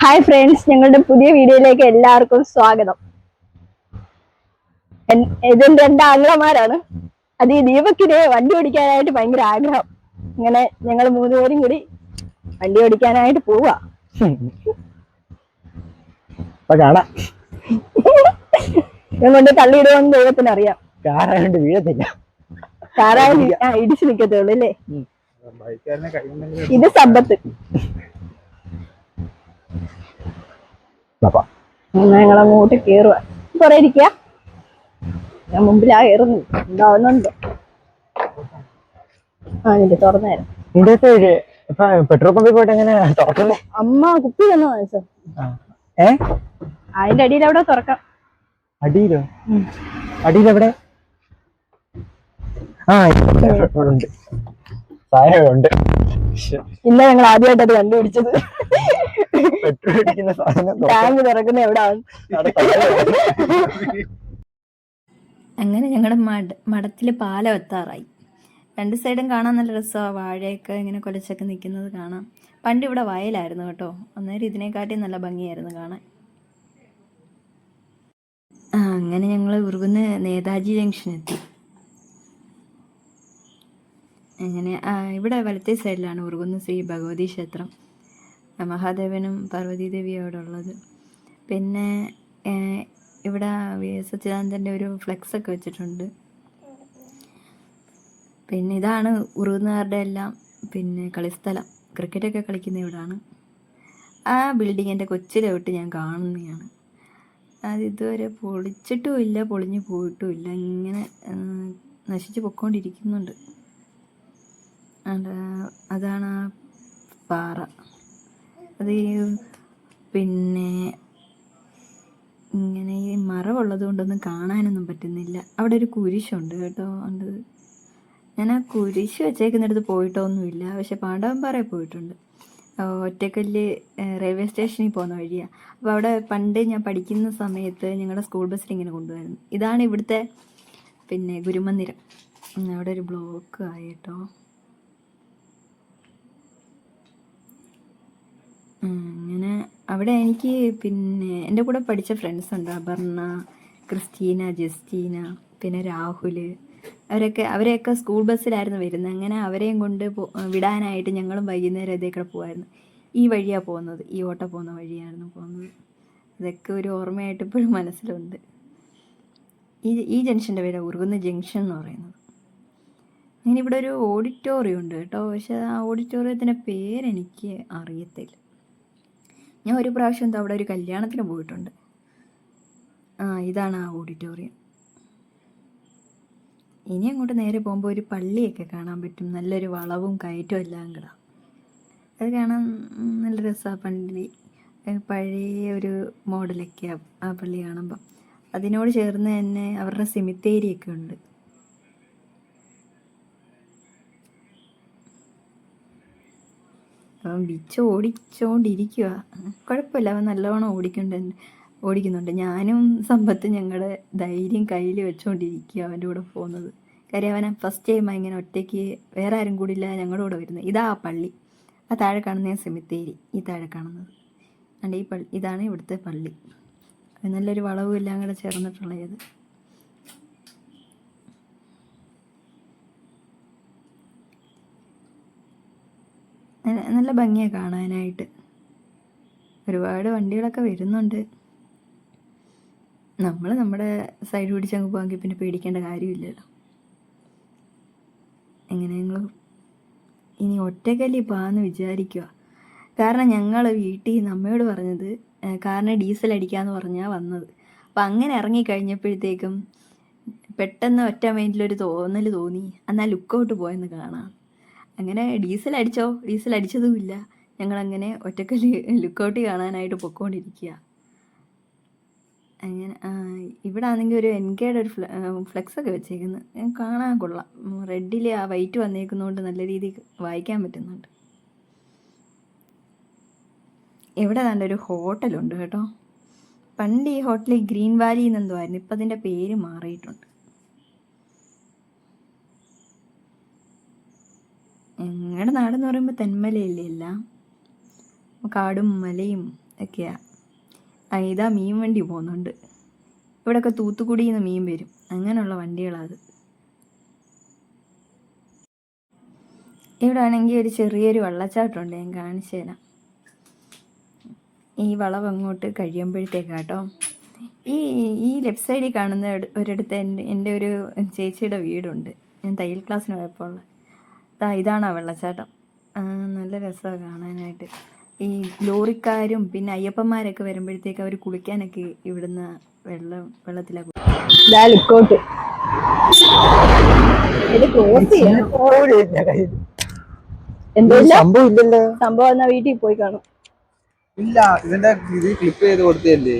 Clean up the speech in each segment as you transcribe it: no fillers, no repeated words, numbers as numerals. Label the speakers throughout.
Speaker 1: Hi friends, ഞങ്ങളുടെ പുതിയ വീഡിയോയിലേക്ക് എല്ലാവർക്കും സ്വാഗതം. ഇതെന്റെ രണ്ട് ആംഗ്ലമാരാണ്. അത് ഈ ദീപക്കിന് വണ്ടി ഓടിക്കാനായിട്ട് ഭയങ്കര ആഗ്രഹം. ഇങ്ങനെ ഞങ്ങൾ മൂന്നുപേരും കൂടി വണ്ടി ഓടിക്കാനായിട്ട് പോവാ. കൊണ്ട് തള്ളിയിടുമെന്ന് ദൈവത്തിന് അറിയാം.
Speaker 2: കാറായോണ്ട് വീഴത്തില്ല.
Speaker 1: കാറായ ഇടിച്ചു നിക്കത്തുള്ളൂ അല്ലേ? ഇത് സമ്പത്ത്. ഞങ്ങളങ്ങോട്ട് കേറുക. കുറെ ഇരിക്കുക. ഞാൻ മുമ്പിലാ കയറുന്നു. ഉണ്ടാവുന്നുണ്ട്. നിന്റെ തുറന്നേരം
Speaker 2: പെട്രോൾ പമ്പിൽ പോയിട്ട് എങ്ങനെ തുറക്കുന്നേ?
Speaker 1: അമ്മ കുപ്പി തന്നെ വാങ്ങിച്ചോ. അതിന്റെ അടിയിൽ അവിടെ തുറക്കാം.
Speaker 2: അടിയിലോ? അടിയിലെവിടെ? ഉണ്ട്, സാധനമുണ്ട്.
Speaker 1: ഇന്ന് ഞങ്ങൾ ആദ്യമായിട്ട് അത് കണ്ടുപിടിച്ചത്.
Speaker 2: പെട്രോൾ അടിക്കുന്ന സാധനം
Speaker 1: ടാങ്ക് തുറക്കുന്ന എവിടാണ്? അങ്ങനെ ഞങ്ങളുടെ മഠത്തില് പാലം എത്താറായി. രണ്ട് സൈഡും കാണാൻ നല്ല രസമാണ്. വാഴയൊക്കെ ഇങ്ങനെ കൊലച്ചൊക്കെ നിൽക്കുന്നത് കാണാം. പണ്ട് ഇവിടെ വയലായിരുന്നു കേട്ടോ. അന്നേരം ഇതിനെക്കാട്ടി നല്ല ഭംഗിയായിരുന്നു കാണാൻ. അങ്ങനെ ഞങ്ങൾ ഉറുകുന്ന് നേതാജി ജംഗ്ഷൻ എത്തി. അങ്ങനെ ഇവിടെ വലത്തേ സൈഡിലാണ് ഉറുകുന്ന് ശ്രീ ഭഗവതി ക്ഷേത്രം. മഹാദേവനും പാർവതി ദേവിയും അവിടെ ഉള്ളത്. പിന്നെ ഇവിടെ സച്ചിദാനന്ദൻ്റെ ഒരു ഫ്ലെക്സ് ഒക്കെ വെച്ചിട്ടുണ്ട്. പിന്നെ ഇതാണ് ഉറുകുന്നുകാരുടെ എല്ലാം പിന്നെ കളിസ്ഥലം. ക്രിക്കറ്റൊക്കെ കളിക്കുന്ന ഇവിടാണ്. ആ ബിൽഡിംഗ് എൻ്റെ കൊച്ചിലെ തൊട്ട് ഞാൻ കാണുന്നതാണ്. അത് ഇതുവരെ പൊളിച്ചിട്ടുമില്ല, പൊളിഞ്ഞു പോയിട്ടുമില്ല. ഇങ്ങനെ നശിച്ച് പൊയ്ക്കൊണ്ടിരിക്കുന്നുണ്ട്. അതാണ് ആ പാറ. അത് പിന്നെ ഇങ്ങനെ ഈ മറവുള്ളത് കൊണ്ടൊന്നും കാണാനൊന്നും പറ്റുന്നില്ല. അവിടെ ഒരു കുരിശുണ്ട് കേട്ടോ. ഉണ്ട്. ഞാൻ ആ കുരിശ് വെച്ചേക്കുന്നിടത്ത് പോയിട്ടൊന്നുമില്ല. പക്ഷെ പാണ്ഡവൻപാറയിൽ പോയിട്ടുണ്ട്. ഒറ്റക്കല്ല് റെയിൽവേ സ്റ്റേഷനിൽ പോകുന്ന വഴിയാണ്. അപ്പോൾ അവിടെ പണ്ട് ഞാൻ പഠിക്കുന്ന സമയത്ത് ഞങ്ങളുടെ സ്കൂൾ ബസ്സിൽ ഇങ്ങനെ കൊണ്ടുപോയിരുന്നു. ഇതാണ് ഇവിടുത്തെ പിന്നെ ഗുരുമന്ദിരം. അവിടെ ഒരു ബ്ലോക്ക് ആയി കേട്ടോ. അങ്ങനെ അവിടെ എനിക്ക് പിന്നെ എൻ്റെ കൂടെ പഠിച്ച ഫ്രണ്ട്സ് ഉണ്ട്. അപർണ, ക്രിസ്റ്റീന, ജസ്റ്റീന, പിന്നെ രാഹുൽ. അവരെയൊക്കെ സ്കൂൾ ബസ്സിലായിരുന്നു വരുന്നത്. അങ്ങനെ അവരെയും കൊണ്ട് വിടാനായിട്ട് ഞങ്ങളും വൈകുന്നേരം ഇതേക്കൂടെ പോകുമായിരുന്നു. ഈ വഴിയാണ് പോകുന്നത്. ഈ ഓട്ടോ പോകുന്ന വഴിയായിരുന്നു പോകുന്നത്. ഇതൊക്കെ ഒരു ഓർമ്മയായിട്ട് ഇപ്പോഴും മനസ്സിലുണ്ട്. ഈ ജംഗ്ഷൻ്റെ പേര് ഉറുകുന്ന് ജംഗ്ഷൻ എന്ന് പറയുന്നത്. അങ്ങനെ ഇവിടെ ഒരു ഓഡിറ്റോറിയം ഉണ്ട് കേട്ടോ. പക്ഷെ ആ ഓഡിറ്റോറിയത്തിൻ്റെ പേരെനിക്ക് അറിയത്തില്ല. ഞാൻ ഒരു പ്രാവശ്യം അവിടെ ഒരു കല്യാണത്തിന് പോയിട്ടുണ്ട്. ഇതാണ് ആ ഓഡിറ്റോറിയം. ഇനി അങ്ങോട്ട് നേരെ പോകുമ്പോൾ ഒരു പള്ളിയൊക്കെ കാണാൻ പറ്റും. നല്ലൊരു വളവും കയറ്റവും എല്ലാം കൂടെ. അത് കാണാൻ നല്ല രസമാണ്. പള്ളി പഴയ ഒരു മോഡലൊക്കെയാണ് ആ പള്ളി കാണുമ്പോൾ. അതിനോട് ചേർന്ന് തന്നെ അവരുടെ സെമിത്തേരിയൊക്കെ ഉണ്ട്. അവൻ ബിച്ച് ഓടിച്ചോണ്ടിരിക്കുക. കുഴപ്പമില്ല, അവൻ നല്ലവണ്ണം ഓടിക്കുന്നുണ്ട്. ഞാനും സമ്പത്തും ഞങ്ങളുടെ ധൈര്യം കയ്യിൽ വെച്ചുകൊണ്ടിരിക്കുക അവൻ്റെ കൂടെ പോകുന്നത്. കാര്യം അവൻ ഫസ്റ്റ് ടൈമാണ് ഇങ്ങനെ ഒറ്റയ്ക്ക്, വേറെ ആരും കൂടി ഇല്ല ഞങ്ങളുടെ കൂടെ വരുന്നത്. ഇതാ ആ പള്ളി. ആ താഴെ കാണുന്ന സെമിത്തേരി. ഈ താഴെ കാണുന്നത് അണ്ട് ഈ പള്ളി. ഇതാണ് ഇവിടുത്തെ പള്ളി. നല്ലൊരു വളവും എല്ലാം കൂടെ ചേർന്നിട്ടുള്ളത്. നല്ല ഭംഗിയാണ് കാണാനായിട്ട്. ഒരുപാട് വണ്ടികളൊക്കെ വരുന്നുണ്ട്. നമ്മൾ നമ്മുടെ സൈഡ് പിടിച്ചങ്ങ് പോകാമെങ്കിൽ പിന്നെ പേടിക്കേണ്ട കാര്യമില്ലല്ലോ. എങ്ങനെയെങ്കിലും ഇനി ഒറ്റക്കല്ലി പോകാമെന്ന് വിചാരിക്കുക. കാരണം ഞങ്ങൾ വീട്ടിൽ നിന്ന് അമ്മയോട് പറഞ്ഞത് കാറിന് ഡീസൽ അടിക്കാമെന്ന് പറഞ്ഞാൽ വന്നത്. അപ്പം അങ്ങനെ ഇറങ്ങിക്കഴിഞ്ഞപ്പോഴത്തേക്കും പെട്ടെന്ന് ഒറ്റ മൈൻഡിലൊരു തോന്നൽ തോന്നി, എന്നാൽ ലുക്കൗട്ട് പോയെന്ന് കാണാം. അങ്ങനെ ഡീസൽ അടിച്ചതുമില്ല. ഞങ്ങളങ്ങനെ ഒറ്റക്കല്ലി ലുക്കൗട്ട് കാണാനായിട്ട് പൊയ്ക്കൊണ്ടിരിക്കുക. അങ്ങനെ ഇവിടെ ആണെങ്കിൽ ഒരു എൻകെയുടെ ഒരു ഫ്ലെക്സൊക്കെ വെച്ചേക്കുന്നത് കാണാൻ കൊള്ളാം. റെഡിൽ ആ വൈറ്റ് വന്നേക്കുന്നതുകൊണ്ട് നല്ല രീതിയിൽ വായിക്കാൻ പറ്റുന്നുണ്ട്. ഇവിടെ നല്ലൊരു ഹോട്ടലുണ്ട് കേട്ടോ. പണ്ട് ഈ ഹോട്ടൽ ഗ്രീൻ വാലി എന്നെന്തോ ആയിരുന്നു. ഇപ്പം അതിൻ്റെ പേര് മാറിയിട്ടുണ്ട്. ഞങ്ങളുടെ നാടെന്ന് പറയുമ്പോൾ തെന്മലയല്ലേ എല്ലാം. കാടും മലയും ഒക്കെയാ. ഇതാ മീൻ വണ്ടി പോകുന്നുണ്ട്. ഇവിടെയൊക്കെ തൂത്തുക്കുടിയിൽ നിന്ന് മീൻ വരും, അങ്ങനെയുള്ള വണ്ടികളാണ് അത്. ഇവിടെ ആണെങ്കിൽ ഒരു ചെറിയൊരു വെള്ളച്ചാട്ടമുണ്ട്, ഞാൻ കാണിച്ചു തരാം. ഈ വളവ് അങ്ങോട്ട് കഴിയുമ്പോഴത്തേക്കാട്ടോ ഈ ഈ ലെഫ്റ്റ് സൈഡിൽ കാണുന്ന ഒരിടത്ത് എൻ്റെ ഒരു ചേച്ചിയുടെ വീടുണ്ട്. ഞാൻ തയ്യൽ ക്ലാസ്സിന് പോയപ്പോൾ ഉള്ള ഇതാണ് ആ വെള്ളച്ചാട്ടം. നല്ല രസമാണ് കാണാനായിട്ട്. ഈ ലോറിക്കാരും പിന്നെ അയ്യപ്പന്മാരൊക്കെ വരുമ്പോഴത്തേക്ക് അവർ കുളിക്കാനൊക്കെ ഇവിടുന്ന് വെള്ളത്തിലാണ്
Speaker 3: സംഭവം വീട്ടിൽ പോയി കാണും.
Speaker 4: ഇല്ല, ഇതിന്റെ ഇത് ക്ലിപ്പ് ചെയ്ത് കൊടുത്തല്ലേ.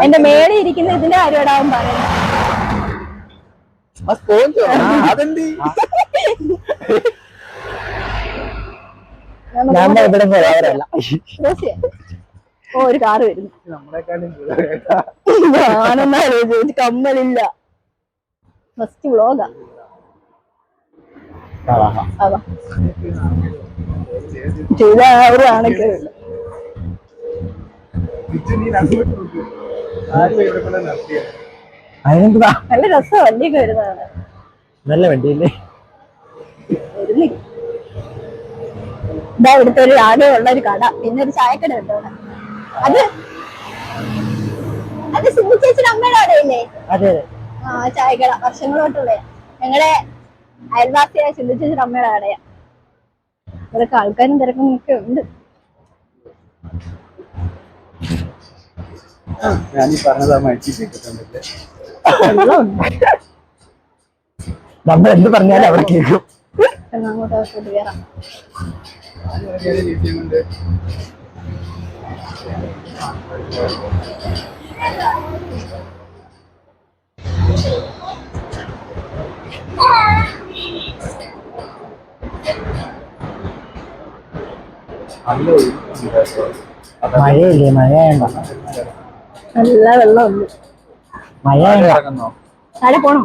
Speaker 3: എന്റെ മേളിൽ ഇരിക്കുന്ന ഇതിന്റെ കാര്യം ഇടാൻ പറയുന്നത്. ഒരു കാറ് വരുന്നു. കമ്മലില്ല. ഫസ്റ്റ് വ്ളോഗാ. ചെയ്ത ഒരു ആണൊക്കെയുണ്ട്. നല്ല രസം വണ്ടിയൊക്കെ വരുന്നതാണ്.
Speaker 2: നല്ല വണ്ടിയല്ലേ.
Speaker 3: ഇതാ ഇവിടുത്തെ ഒരു ആകെയുള്ള ഒരു കട, പിന്നെ ഒരു ചായക്കട ഉണ്ട് അവിടെ. അത് സിന്ധു ചേച്ചിയുടെ അമ്മയുടെ കടയില്ലേ? ആ ചായക്കട വർഷങ്ങളോട്ടുള്ള ഞങ്ങളുടെ അയൽവാസിയായ സിന്ധു ചേച്ചിയുടെ അമ്മയുടെ കടയാ. ഇവിടെയൊക്കെ ആൾക്കാരും തിരക്കും ഒക്കെ ഉണ്ട്.
Speaker 2: നമ്മൾ എന്ത് പറഞ്ഞാലും അവിടെ കേൾക്കും.
Speaker 3: അങ്ങോട്ട് കയറാം.
Speaker 2: മഴയില്ലേ? മഴയുണ്ട,
Speaker 3: നല്ല വെള്ളമുണ്ട്.
Speaker 2: മഴയുണ്ടോ?
Speaker 3: താഴെ പോണോ?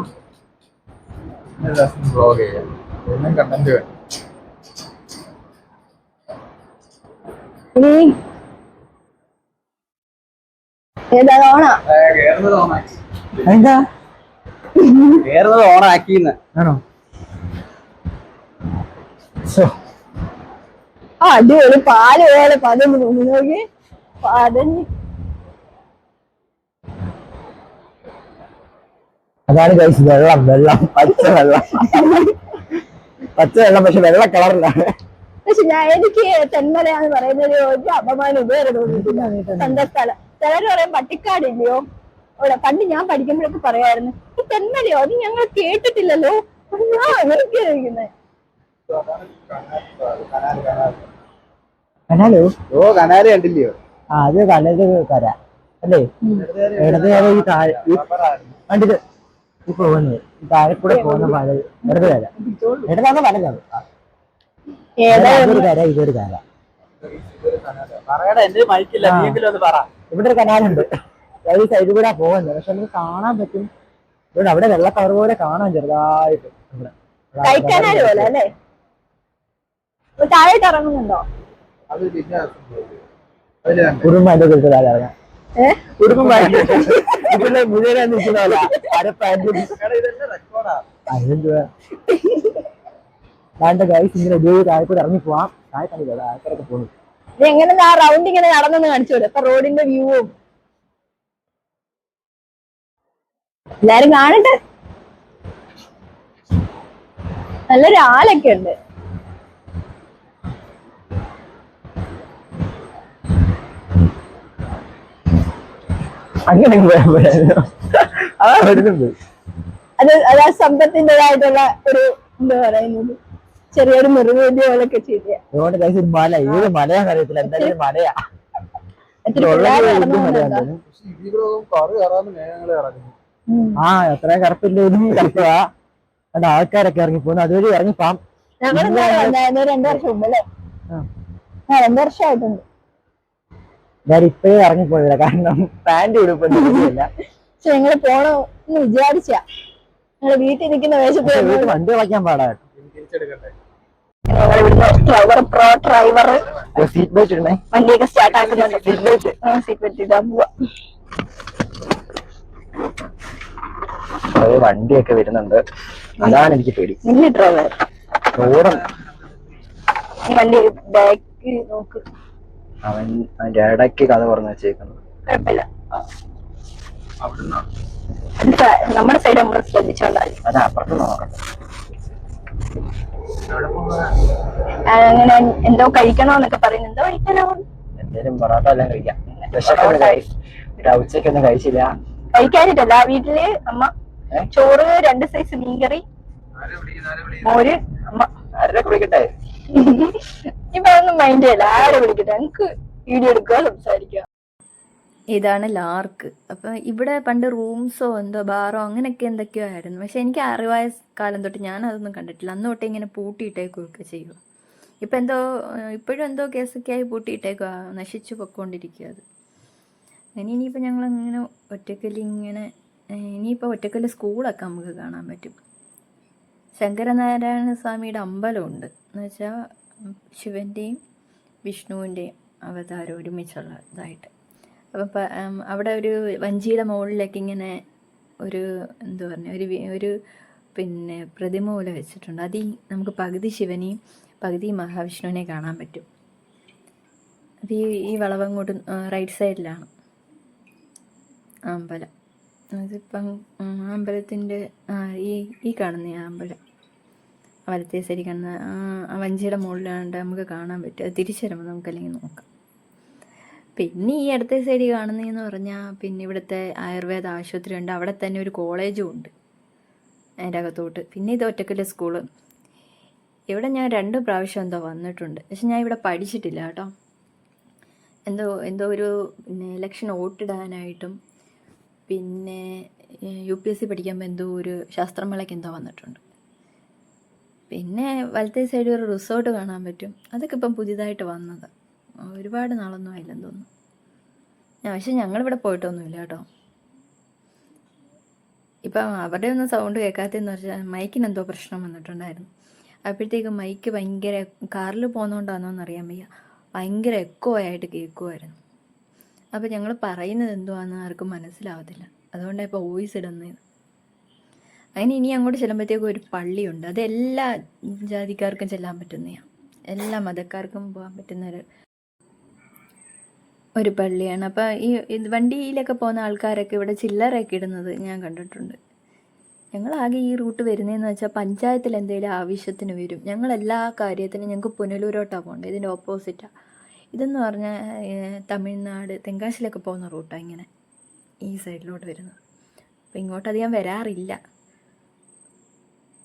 Speaker 3: ഏതാ ഓണാ?
Speaker 2: എന്താ
Speaker 4: കേറുന്നത് ഓണാക്കിന്ന്
Speaker 2: ആണോ?
Speaker 3: അടിപൊളി പാല് പോലെ പതഞ്ഞ് നോക്കി പതഞ്ഞ്.
Speaker 2: അതാണ് ഗൈസ് വെള്ളം. പച്ച വെള്ളം. പക്ഷെ വെള്ള കളറിലാണ്.
Speaker 3: പക്ഷെ എനിക്ക് തെന്മലയാന്ന് പറയുന്നത് ഒരു അപമാനം ഇതുവരെ തോന്നിയിട്ടില്ല. സ്വന്തം സ്ഥലം. ചിലര് പറയും പട്ടിക്കാടില്ലയോ അവിടെ. പണ്ട് ഞാൻ പഠിക്കുമ്പോഴൊക്കെ പറയായിരുന്നു ഈ തെന്മലയോ, അത് ഞങ്ങൾ കേട്ടിട്ടില്ലല്ലോ. ഞാൻ അങ്ങനെയൊക്കെ ചോദിക്കുന്നത്.
Speaker 2: കനാലോ?
Speaker 4: കനാല് കണ്ടില്ലയോ?
Speaker 2: അത് കനല് കര അല്ലേ? ഇടതുകര ഈ താഴെ കണ്ടിട്ട് ഈ പോകുന്നത് ഈ താഴെ കൂടെ പോകുന്ന പാല ഇടതുകര. ഇടതാന്ന് വലതാണ്. കര ഇതൊരു കര. ഇവിടെ ഒരു കനാലുണ്ട്, ഈ സൈഡിൽ കൂടെ പോകുന്നത്. പക്ഷെ നമുക്ക് കാണാൻ പറ്റും. ഇവിടെ അവിടെ വെള്ള കളർ പോലെ കാണാൻ ചെറുതായിട്ട്.
Speaker 3: കൈക്കനാല് പോലെ അല്ലേ? താഴോട്ട് ഇറങ്ങുന്നുണ്ടോ?
Speaker 2: കുടുംബം അതിന്റെ കുറിച്ച് താഴെ ഇറങ്ങാം. കുടുംബം മുഴുവൻ നിൽക്കുന്നതല്ല. അതിന്റെ ഗൈസ് ഇങ്ങനെ ഉപയോഗി താഴെ കൂടെ ഇറങ്ങി പോവാം. താഴെ കണ്ടില്ല ആൾക്കാരൊക്കെ പോകുന്നു.
Speaker 3: എങ്ങനെ ആ റൗണ്ട് ഇങ്ങനെ നടന്നെന്ന് കാണിച്ചു കൊടുക്കും. അപ്പൊ റോഡിന്റെ വ്യൂവും എല്ലാരും കാണട്ടെ. നല്ലൊരാളൊക്കെ ഉണ്ട്.
Speaker 2: അങ്ങനെ അതാ വരുന്നുണ്ട്.
Speaker 3: അത് ആ ശബ്ദത്തിൻ്റെതായിട്ടുള്ള ഒരു എന്താ പറയുന്നത്, ചെറിയൊരു നിർവൃതി പോലൊക്കെ ചെയ്ത.
Speaker 2: അതുകൊണ്ട് കഴിച്ച മല, ഏത് മലയാന്ന് അറിയത്തില്ല, എന്തായാലും മലയാ. എത്ര കറുപ്പിന്റെ കറുപ്പതാ. അവിടെ ആൾക്കാരൊക്കെ ഇറങ്ങി പോകുന്നു. അതുവഴി ഇറങ്ങിപ്പാം.
Speaker 3: ഞങ്ങൾ 2 വർഷം മുമ്പ് അല്ലേ? 2 വർഷമായിട്ടുണ്ട്.
Speaker 2: ഞാൻ ഇപ്പഴേ ഇറങ്ങിപ്പോയില്ല, കാരണം പാന്റ് ഉടുപ്പില്ല.
Speaker 3: പക്ഷെ ഞങ്ങള് പോണെന്ന് വിചാരിച്ച ഞങ്ങള് വീട്ടിൽ നിൽക്കുന്ന വേഷത്തിൽ
Speaker 2: വണ്ടി വളയ്ക്കാൻ പാടാ.
Speaker 3: ഞങ്ങൾ ഇവിടുന്ന് പ്രോ ഡ്രൈവർ
Speaker 2: സീറ്റ് ബെൽറ്റ് ഇടണേ.
Speaker 3: വണ്ടിയൊക്കെ സ്റ്റാർട്ട് ആക്കുന്നുണ്ട്. സീറ്റ് ബെൽറ്റ് ഇടാൻ പോവാ.
Speaker 2: ഒരു വണ്ടിയൊക്കെ വരുന്നുണ്ട്, അതാണ് എനിക്ക് പേടി.
Speaker 3: നിന്നെ ഡ്രൈവർ
Speaker 2: റോഡ്
Speaker 3: ഈ വണ്ടി ബാക്ക് നോക്ക്.
Speaker 2: അവന്റെ ഇടയ്ക്ക് കഥ പറഞ്ഞു വെച്ചേക്കുന്നു.
Speaker 3: കുഴപ്പമില്ല, നമ്മുടെ സൈഡ് നമ്മൾ ശ്രദ്ധിച്ചോണ്ടായി.
Speaker 2: അത് അപ്പുറത്ത് നോക്കാം.
Speaker 3: അങ്ങനെ എന്തോ കഴിക്കണോന്നൊക്കെ പറയുന്നു. എന്തോ കഴിക്കാനോ?
Speaker 2: എന്തേലും പൊറോട്ട എല്ലാം കഴിക്കാം. ഉച്ചക്കൊന്നും കഴിച്ചില്ല.
Speaker 3: കഴിക്കാനിട്ടല്ല, വീട്ടില് അമ്മ ചോറ്, 2 സൈസ് മീൻകറി, മോര്. അമ്മ
Speaker 2: ആരുടെ കുടിക്കട്ടെ?
Speaker 3: ഇപ്പൊ ഒന്നും മൈൻഡ് ചെയ്യല്ല, ആരെ വിളിക്കട്ടെ, എനിക്ക് വീഡിയോ എടുക്കുക, സംസാരിക്കുക.
Speaker 1: ഇതാണ് ലാർക്ക്. അപ്പം ഇവിടെ പണ്ട് റൂംസോ എന്തോ ബാറോ അങ്ങനെയൊക്കെ എന്തൊക്കെയോ ആയിരുന്നു. പക്ഷെ എനിക്ക് അറിവായ കാലം തൊട്ട് ഞാൻ അതൊന്നും കണ്ടിട്ടില്ല. അന്ന് തൊട്ടേ ഇങ്ങനെ പൂട്ടിയിട്ടേക്കുകയൊക്കെ ചെയ്യുക. ഇപ്പം എന്തോ ഇപ്പോഴും എന്തോ കേസൊക്കെ ആയി പൂട്ടിയിട്ടേക്കുക, നശിച്ചു പൊയ്ക്കൊണ്ടിരിക്കുക അത്. ഇനിയിപ്പോൾ ഞങ്ങളിങ്ങനെ ഒറ്റക്കല്ലിങ്ങനെ ഇനിയിപ്പോൾ ഒറ്റക്കല്ല് സ്കൂളൊക്കെ നമുക്ക് കാണാൻ പറ്റും. ശങ്കരനാരായണ സ്വാമിയുടെ അമ്പലമുണ്ട്, എന്ന് വെച്ചാൽ ശിവൻ്റെയും വിഷ്ണുവിൻ്റെയും അവതാരം ഒരുമിച്ചുള്ള ഇതായിട്ട്. അപ്പം അവിടെ ഒരു വഞ്ചിയുടെ മുകളിലേക്ക് ഇങ്ങനെ ഒരു എന്താ പറയുക ഒരു പിന്നെ പ്രതിമ പോലെ വെച്ചിട്ടുണ്ട്. അതിൽ നമുക്ക് പകുതി ശിവനെയും പകുതി മഹാവിഷ്ണുവിനെ കാണാൻ പറ്റും. അത് ഈ വളവങ്ങോട്ട് റൈറ്റ് സൈഡിലാണ് അമ്പലം. അതിപ്പം അമ്പലത്തിൻ്റെ ഈ കാണുന്ന ആ അമ്പലം വലത്തേ സൈഡിൽ കാണുന്ന ആ വഞ്ചിയുടെ മുകളിലാണ്ട് നമുക്ക് കാണാൻ പറ്റും. അത് തിരിച്ചു വരുമ്പോൾ നമുക്കല്ലെങ്കിൽ നോക്കാം. പിന്നെ ഈ അടുത്ത സൈഡിൽ കാണുന്നതെന്ന് പറഞ്ഞാൽ പിന്നെ ഇവിടുത്തെ ആയുർവേദ ആശുപത്രി ഉണ്ട്, അവിടെ തന്നെ ഒരു കോളേജും ഉണ്ട് അതിൻ്റെ അകത്തോട്ട്. പിന്നെ ഇത് ഒറ്റക്കല്ല് സ്കൂള്. ഇവിടെ ഞാൻ 2 പ്രാവശ്യം എന്തോ വന്നിട്ടുണ്ട്, പക്ഷെ ഞാൻ ഇവിടെ പഠിച്ചിട്ടില്ല കേട്ടോ. എന്തോ ഒരു പിന്നെ ഇലക്ഷൻ വോട്ടിടാനായിട്ടും പിന്നെ UPSC പഠിക്കുമ്പോൾ എന്തോ ഒരു ശാസ്ത്രമേളയ്ക്ക് എന്തോ വന്നിട്ടുണ്ട്. പിന്നെ വലത്തേ സൈഡിൽ ഒരു റിസോർട്ട് കാണാൻ പറ്റും, അതൊക്കെ ഇപ്പം പുതിയതായിട്ട് വന്നത്, ഒരുപാട് നാളൊന്നും ആയില്ലെന്ന് തോന്നുന്നു. പക്ഷെ ഞങ്ങളിവിടെ പോയിട്ടൊന്നുമില്ല കേട്ടോ. ഇപ്പം അവരുടെ ഒന്നും സൗണ്ട് കേൾക്കാത്തതെന്ന് വെച്ചാൽ മൈക്കിന് എന്തോ പ്രശ്നം വന്നിട്ടുണ്ടായിരുന്നു. അപ്പോഴത്തേക്കും മൈക്ക് ഭയങ്കര കാറിൽ പോകുന്നതുകൊണ്ടാണെന്നൊന്നും അറിയാൻ വയ്യ, ഭയങ്കര എക്കോ ആയിട്ട് കേൾക്കുമായിരുന്നു. അപ്പോൾ ഞങ്ങൾ പറയുന്നത് എന്തുവാന്ന് ആർക്കും മനസ്സിലാവത്തില്ല, അതുകൊണ്ടാണ് ഇപ്പോൾ വോയിസ് ഇടുന്നത്. അതിന് ഇനി അങ്ങോട്ട് ചെല്ലുമ്പോഴത്തേക്കും ഒരു പള്ളിയുണ്ട്, അത് എല്ലാ ജാതിക്കാർക്കും ചെല്ലാൻ പറ്റുന്നതാണ്, എല്ലാ മതക്കാർക്കും പോകാൻ പറ്റുന്ന ഒരു പള്ളിയാണ്. അപ്പോൾ ഈ വണ്ടിയിലൊക്കെ പോകുന്ന ആൾക്കാരൊക്കെ ഇവിടെ ചില്ലറയൊക്കെ ഇടുന്നത് ഞാൻ കണ്ടിട്ടുണ്ട്. ഞങ്ങളാകെ ഈ റൂട്ട് വരുന്നതെന്ന് വെച്ചാൽ പഞ്ചായത്തിൽ എന്തെങ്കിലും ആവശ്യത്തിന് വരും. ഞങ്ങളെല്ലാ കാര്യത്തിനും ഞങ്ങൾക്ക് പുനലൂരോട്ടാണ് പോകേണ്ടത്, ഇതിൻ്റെ ഓപ്പോസിറ്റാണ്. ഇതെന്ന് പറഞ്ഞാൽ തമിഴ്നാട് തെങ്കാശിലൊക്കെ പോകുന്ന റൂട്ടാണ് ഇങ്ങനെ ഈ സൈഡിലോട്ട് വരുന്നത്. അപ്പോൾ ഇങ്ങോട്ടധികം വരാറില്ല.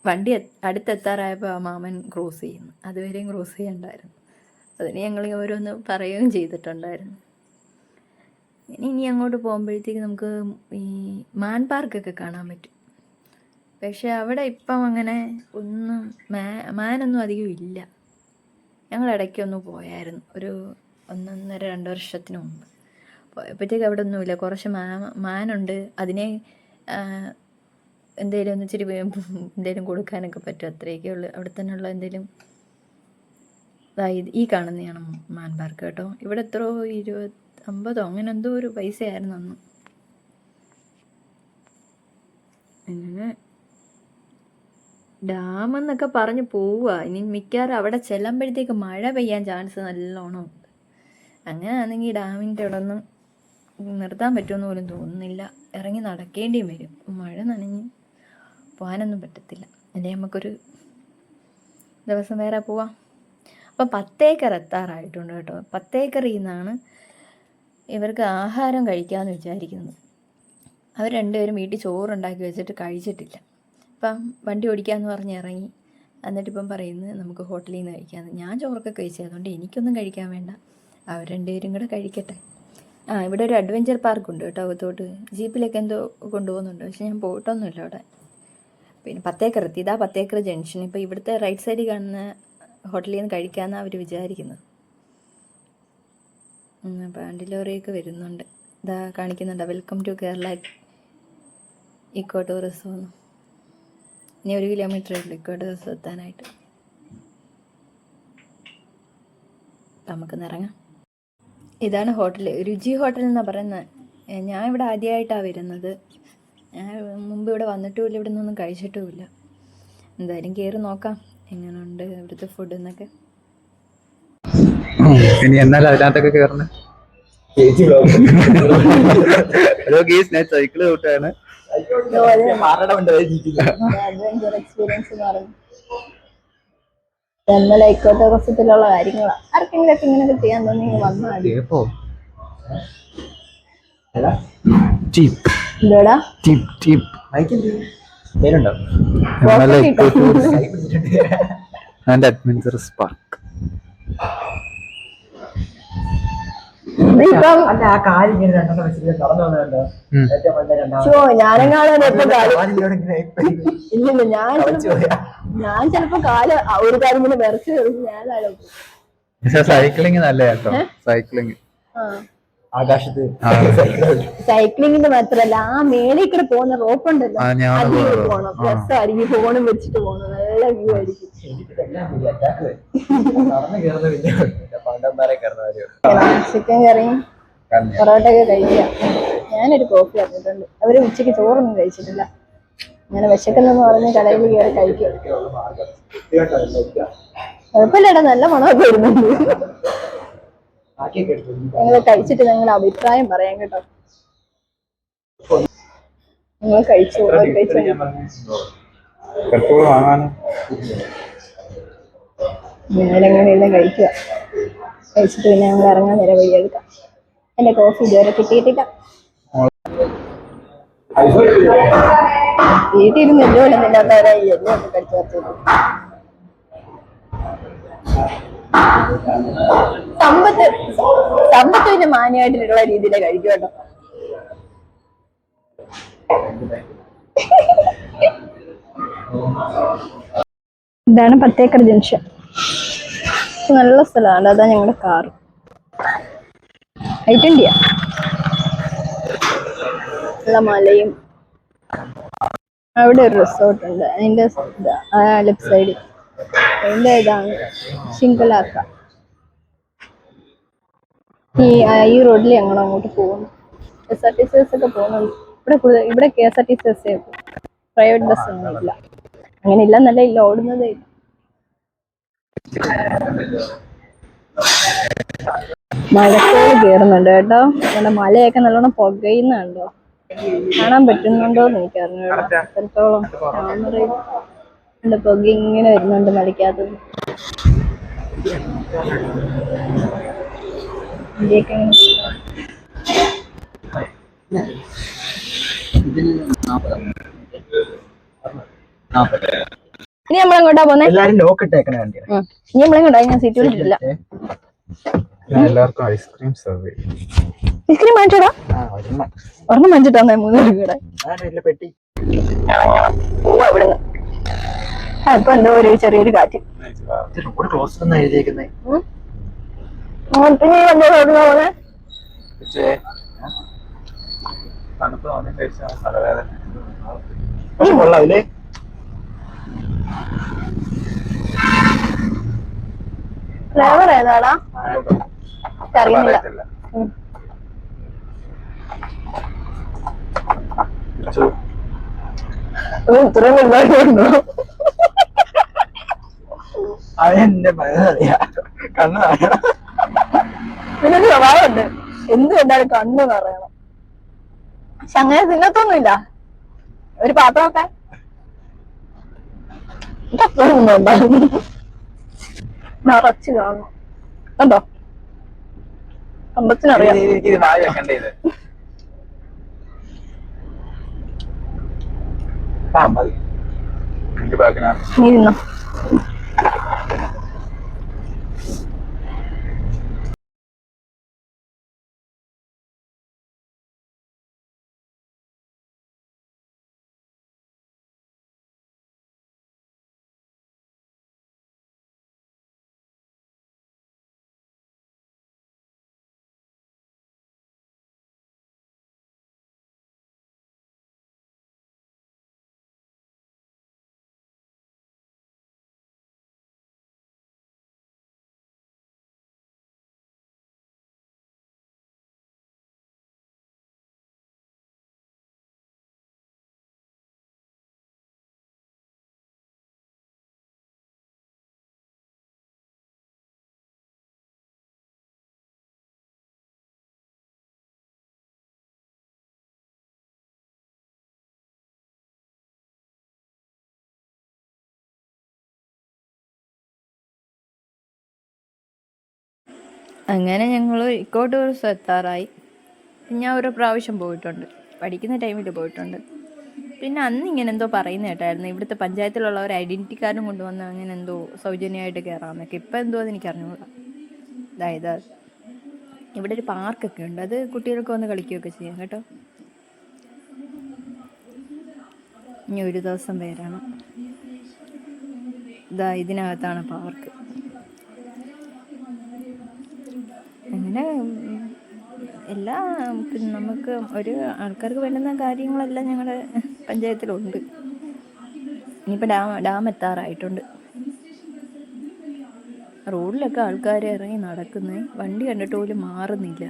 Speaker 1: വണ്ടി അടുത്തെത്താറായപ്പോൾ ആ മാമൻ ക്രോസ് ചെയ്യുന്നു, അതുവരെയും ക്രോസ് ചെയ്യണ്ടായിരുന്നു. അതിന് ഞങ്ങൾ ഓരോന്ന് പറയുകയും ചെയ്തിട്ടുണ്ടായിരുന്നു. ഇനി അങ്ങോട്ട് പോകുമ്പോഴത്തേക്ക് നമുക്ക് ഈ മാൻ പാർക്കൊക്കെ കാണാൻ പറ്റും. പക്ഷെ അവിടെ ഇപ്പം അങ്ങനെ ഒന്നും മാനൊന്നും അധികം ഇല്ല. ഞങ്ങൾ ഇടയ്ക്കൊന്ന് പോയായിരുന്നു, ഒരു 1.5-2 വർഷത്തിന് മുമ്പ് പോയപ്പോഴത്തേക്ക് അവിടെ ഒന്നുമില്ല. കുറച്ച് മാനുണ്ട്, അതിനെ എന്തെങ്കിലും ഒന്ന് ഇച്ചിരി എന്തെങ്കിലും കൊടുക്കാനൊക്കെ പറ്റും, അത്രയൊക്കെ ഉള്ളു. അവിടെ തന്നെയുള്ള എന്തെങ്കിലും ഈ കാണുന്നതാണ് മാൻ പാർക്ക് കേട്ടോ. ഇവിടെ എത്രയോ 50 അങ്ങനെ എന്തോ ഒരു പൈസയായിരുന്നു അന്ന്. അങ്ങനെ ഡാം എന്നൊക്കെ പറഞ്ഞ് പോവുക. ഇനി മിക്കവാറും അവിടെ ചെല്ലുമ്പോഴത്തേക്ക് മഴ പെയ്യാൻ ചാൻസ് നല്ലോണം ഉണ്ട്. അങ്ങനെ ആണെങ്കിൽ ഡാമിൻ്റെ അവിടെ ഒന്നും നിർത്താൻ പറ്റുമെന്ന് പോലും തോന്നുന്നില്ല, ഇറങ്ങി നടക്കേണ്ടിയും വരും. മഴ നനഞ്ഞ് പോകാനൊന്നും പറ്റത്തില്ല. അല്ലേ നമുക്കൊരു ദിവസം വേറെ പോവാം. അപ്പോൾ 10 ഏക്കർ എത്താറായിട്ടുണ്ട് കേട്ടോ. 10 ഏക്കറിൽ നിന്നാണ് ഇവർക്ക് ആഹാരം കഴിക്കാമെന്ന് വിചാരിക്കുന്നത്. അവർ 2 പേരും വീട്ടിൽ ചോറുണ്ടാക്കി വെച്ചിട്ട് കഴിച്ചിട്ടില്ല. അപ്പം വണ്ടി ഓടിക്കാമെന്ന് പറഞ്ഞ് ഇറങ്ങി, എന്നിട്ടിപ്പം പറയുന്നത് നമുക്ക് ഹോട്ടലിൽ നിന്ന് കഴിക്കാമെന്ന്. ഞാൻ ചോറൊക്കെ കഴിച്ചു, അതുകൊണ്ട് എനിക്കൊന്നും കഴിക്കാൻ വേണ്ട, അവർ 2 പേരും കൂടെ കഴിക്കട്ടെ. ഇവിടെ ഒരു അഡ്വഞ്ചർ പാർക്കുണ്ട് കേട്ടോ അകത്തോട്ട്, ജീപ്പിലൊക്കെ എന്തോ കൊണ്ടുപോകുന്നുണ്ട്, പക്ഷെ ഞാൻ പോയിട്ടൊന്നുമില്ല അവിടെ. പിന്നെ 10 ഏക്കർ എത്തി, ഇതാ 10 ഏക്കർ ജംഗ്ഷൻ. ഇപ്പോൾ ഇവിടുത്തെ റൈറ്റ് സൈഡിൽ കാണുന്ന ഹോട്ടലിൽ നിന്ന് കഴിക്കാമെന്നാണ് അവർ വിചാരിക്കുന്നത്. പാണ്ടി ലോറിയൊക്കെ വരുന്നുണ്ട്, ഇതാ കാണിക്കുന്നുണ്ട് welcome to Kerala eco tourism. ഇനി 1 കിലോമീറ്ററേ ഉള്ളൂ ഇക്കോ ടൂറിസം എത്താനായിട്ട്. നമുക്കൊന്ന് ഇറങ്ങാം. ഇതാണ് ഹോട്ടൽ, രുചി ഹോട്ടൽ എന്നാണ് പറയുന്നത്. ഞാൻ ഇവിടെ ആദ്യമായിട്ടാണ് വരുന്നത്. ഞാൻ മുമ്പ് ഇവിടെ വന്നിട്ടുമില്ല, ഇവിടെ നിന്നൊന്നും കഴിച്ചിട്ടുമില്ല. എന്തായാലും കയറി നോക്കാം എങ്ങനെയുണ്ട് ഇവിടുത്തെ ഫുഡ് എന്നൊക്കെ.
Speaker 4: ഇനി എന്നാലും അതിനകത്തൊക്കെ കേറണേ. ഹലോ ഗേസ്, ഞാൻ സൈക്കിള് തൊട്ടാണ്.
Speaker 3: അഡ്വഞ്ചർ എക്സ്പീരിയൻസ് എന്ന് പറയുന്നത് തെന്മല ഇക്കോ ടൂറിസത്തിലുള്ള കാര്യങ്ങളാണ്. ആർക്കെങ്കിലും ഒക്കെ ഇങ്ങനെയൊക്കെ ചെയ്യാൻ തോന്നി വന്നാൽ മതി. എന്തോടാ
Speaker 4: ആൻഡ് അഡ്വഞ്ചറസ് പാർക്ക്.
Speaker 3: ഇപ്പം
Speaker 2: അല്ല ആ കാര്യം ഇങ്ങനെ രണ്ടെണ്ണം വെച്ചിട്ട് നടന്നു വന്നല്ലോ.
Speaker 3: ഞാനെങ്ങാളും ഇല്ലില്ല, ഞാൻ ചിലപ്പോ കാല് ഒരു കാര്യം ഇങ്ങനെ വിറച്ച് ഞാനാലും
Speaker 4: പക്ഷെ സൈക്ലിങ് നല്ല കേട്ടോ. സൈക്ലിങ്
Speaker 2: ആകാശത്ത്
Speaker 3: സൈക്ലിങ്ങിന്റെ മാത്രല്ല, ആ മേളിൽ കൂടെ പോകുന്ന റോപ്പ് ഉണ്ടല്ലോ, അതിൽ പോണം. രസമായിരിക്കും, ഫോണും വെച്ചിട്ട് പോണം, നല്ല വ്യൂ ആയിരിക്കും. ചിക്കൻ കറിയും പൊറോട്ടയൊക്കെ കഴിക്കാം. ഞാനൊരു കോഫി അറിഞ്ഞിട്ടുണ്ട്. അവര് ഉച്ചയ്ക്ക് ചോറൊന്നും കഴിച്ചിട്ടില്ല. അങ്ങനെ വിശക്കുന്നെന്ന് പറഞ്ഞ് കടയിൽ കയറി കഴിക്കും. കുഴപ്പമില്ലടാ, നല്ല മണമൊക്കെ വരുന്നുണ്ട്. നിങ്ങൾ കഴിച്ചിട്ട് നിങ്ങളുടെ അഭിപ്രായം പറയാം കേട്ടോ. നിങ്ങൾ കഴിച്ചു ഞാനെങ്ങനെയെല്ലാം കഴിക്കുക. കഴിച്ചിട്ട് പിന്നെ ഞങ്ങൾ ഇറങ്ങാൻ നേരം വഴിയെടുക്കാം. എന്റെ കോഫി ഇതുവരെ കിട്ടിയിട്ടില്ല. വീട്ടിലിരുന്ന് എല്ലുകൊള്ളുന്നില്ലാത്തവരായി എല്ലൊക്കെ കഴിച്ചു വച്ചത്. സമ്പത്ത് പിന്നെ മാന്യമായിട്ടുള്ള രീതിയിലെ കഴിക്കും കേട്ടോ. ഇതാണ് 10 ഏക്കർ ജംഗ്ഷൻ. നല്ല സ്ഥലമാണ്. അതാ ഞങ്ങളുടെ കാർ. ഹൈറ്റൻഡിയ നല്ല മലയും. അവിടെ ഒരു റിസോർട്ട് ഉണ്ട്. അതിന്റെ ലെഫ്റ്റ് സൈഡിൽ അതിന്റെ ഇതാണ് ശിങ്കലാക്ക. ഈ റോഡിൽ ഞങ്ങൾ അങ്ങോട്ട് പോകുന്നു. KSRTC ഒക്കെ പോകുന്നുണ്ട്. ഇവിടെ KSRTC പ്രൈവറ്റ് ബസ് ഒന്നും ഇല്ല. അങ്ങനെ ഇല്ല എന്നല്ല, ഇല്ല, ഓടുന്നതേ ഇല്ല. മഴക്കോള് കേറുന്നുണ്ട് കേട്ടോ. നമ്മുടെ മലയൊക്കെ നല്ലോണം പുകയുന്നുണ്ടോ, കാണാൻ പറ്റുന്നുണ്ടോന്ന് എനിക്ക് അറിഞ്ഞൂടാ. എത്രത്തോളം ക്യാമറയിൽ എന്റെ പുക ഇങ്ങനെ വരുന്നുണ്ട് മലയ്ക്കകത്ത്. ഇനി നമ്മളെങ്ങോട്ടാ പോന്നെ?
Speaker 2: എല്ലാരും ലോക്ക് ഇട്ടേക്കണ കണ്ടിയാ.
Speaker 3: ഇനി നമ്മളെങ്ങോട്ടാ? ഞാൻ സീറ്റ് വിളിച്ചിട്ടില്ല.
Speaker 4: എല്ലാവർക്കും ഐസ്ക്രീം സെർവ് ചെയ്യും.
Speaker 3: ഐസ്ക്രീം വാങ്ങിച്ചോടാ. ഒരെണ്ണം വാങ്ങിച്ചിട്ടാ 3 പേരും കൂടെ.
Speaker 2: പെട്ടി
Speaker 3: ഇവിടുന്ന് ഇപ്പൊ എന്തോ ഒരു ചെറിയൊരു കാറ്റ്.
Speaker 2: റോഡ് ക്ലോസ് എന്നാ എഴുതിയേക്കുന്നേ.
Speaker 3: പിന്നെ എന്തോ റോഡിനാ പോന്നെ?
Speaker 4: തണുപ്പ് തോന്നി കഴിച്ചാൽ തലവേദന.
Speaker 2: പക്ഷെ കൊള്ളാവില്ലേ?
Speaker 3: ഫ്ലേവർ ഏതാടാ? അറിയുന്നില്ല. ഇത്രയും വലുതായിട്ടുണ്ടോ?
Speaker 2: അതെന്റെ കണ്ണ്
Speaker 3: ഇതിനൊരു സ്വഭാവമുണ്ട്, എന്ത് കണ്ടാലും കണ്ണ് നിറയണം. പക്ഷെ അങ്ങനെ തിന്നത്തൊന്നുമില്ല. ഒരു പാത്രമൊക്കെ നിറച്ച് കാണും. കണ്ടോ? അമ്പത്തിനറിയാം.
Speaker 4: എനിക്ക് നായ വെക്കണ്ടേ ഇത്? മതി.
Speaker 3: നീ തിന്നോ.
Speaker 1: അങ്ങനെ ഞങ്ങൾ ഇക്കോ ടൂറിസം എത്താറായി. ഞാൻ ഒരു പ്രാവശ്യം പോയിട്ടുണ്ട്, പഠിക്കുന്ന ടൈമിൽ പോയിട്ടുണ്ട്. പിന്നെ അന്ന് ഇങ്ങനെ എന്തോ പറയുന്ന കേട്ടായിരുന്നു, ഇവിടുത്തെ പഞ്ചായത്തിലുള്ളവർ ഐഡൻറ്റിറ്റി കാർഡും കൊണ്ടുവന്ന് അങ്ങനെ എന്തോ സൗജന്യമായിട്ട് കയറാമെന്നൊക്കെ. ഇപ്പം എന്തോ എനിക്ക് അറിഞ്ഞുകൂടാ. അതായത് ഇവിടെ ഒരു പാർക്കൊക്കെ ഉണ്ട്, അത് കുട്ടികൾക്ക് വന്ന് കളിക്കുകയൊക്കെ ചെയ്യാം കേട്ടോ. ഇനി ഒരു ദിവസം വരണം. ഇതിനകത്താണ് പാർക്ക്. അങ്ങനെ എല്ലാ നമുക്ക് ഒരു ആൾക്കാർക്ക് വേണ്ടുന്ന കാര്യങ്ങളെല്ലാം ഞങ്ങളുടെ പഞ്ചായത്തിലുണ്ട്. ഇനിയിപ്പോൾ ഡാം എത്താറായിട്ടുണ്ട്. റോഡിലൊക്കെ ആൾക്കാർ ഇറങ്ങി നടക്കുന്നത്, വണ്ടി കണ്ടിട്ട് പോലും മാറുന്നില്ല.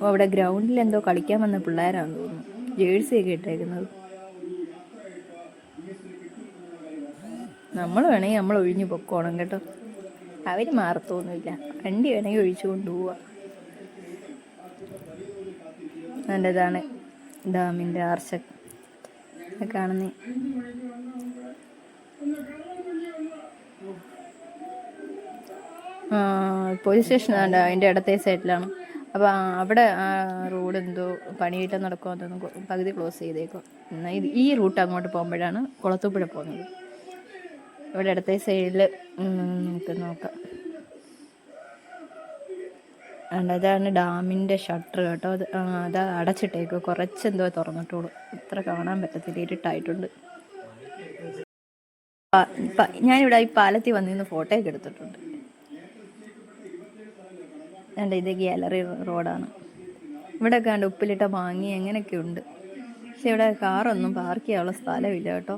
Speaker 1: അവിടെ ഗ്രൗണ്ടിൽ എന്തോ കളിക്കാൻ വന്ന പിള്ളേരാണെന്ന് തോന്നുന്നു, ജേഴ്സിയൊക്കെ ഇട്ടേക്കുന്നത്. നമ്മൾ വേണമെങ്കിൽ നമ്മൾ ഒഴിഞ്ഞു പൊക്കോണം കേട്ടോ, അവർ മാറത്തൊന്നുമില്ല. വണ്ടി വേണമെങ്കിൽ ഒഴിച്ചു കൊണ്ടുപോവാം. നല്ലതാണ് ഡാമിൻ്റെ ആർച്ചൊക്കെ കാണുന്നേ. പോലീസ് സ്റ്റേഷൻ അതിൻ്റെ ഇടത്തെ സൈഡിലാണ്. അപ്പോൾ അവിടെ റോഡ് എന്തോ പണിയിട്ട് നടക്കുമെന്ന് പകുതി ക്ലോസ് ചെയ്തേക്കും. എന്നാൽ ഈ റൂട്ട് അങ്ങോട്ട് പോകുമ്പോഴാണ് കുളത്തൂപ്പുഴ പോകുന്നത്. ഇവിടെ ഇടത്തെ സൈഡിൽ നമുക്ക് നോക്കാം. അതാണ് ഡാമിൻ്റെ ഷട്ടർ കേട്ടോ. അത് അടച്ചിട്ടേക്കോ, കുറച്ചെന്തോ തുറന്നിട്ടോളൂ, ഇത്ര കാണാൻ പറ്റത്തില്ല, ഇരുട്ടായിട്ടുണ്ട്. ഞാനിവിടെ ഈ പാലത്തിൽ വന്നിരുന്ന് ഫോട്ടോയൊക്കെ എടുത്തിട്ടുണ്ട്. ഇത് ഗാലറി റോഡാണ്. ഇവിടെയൊക്കെ കണ്ട് ഉപ്പിലിട്ട മാങ്ങി അങ്ങനെയൊക്കെ ഉണ്ട്. പക്ഷെ ഇവിടെ കാറൊന്നും പാർക്ക് ചെയ്യാനുള്ള സ്ഥലമില്ല കേട്ടോ.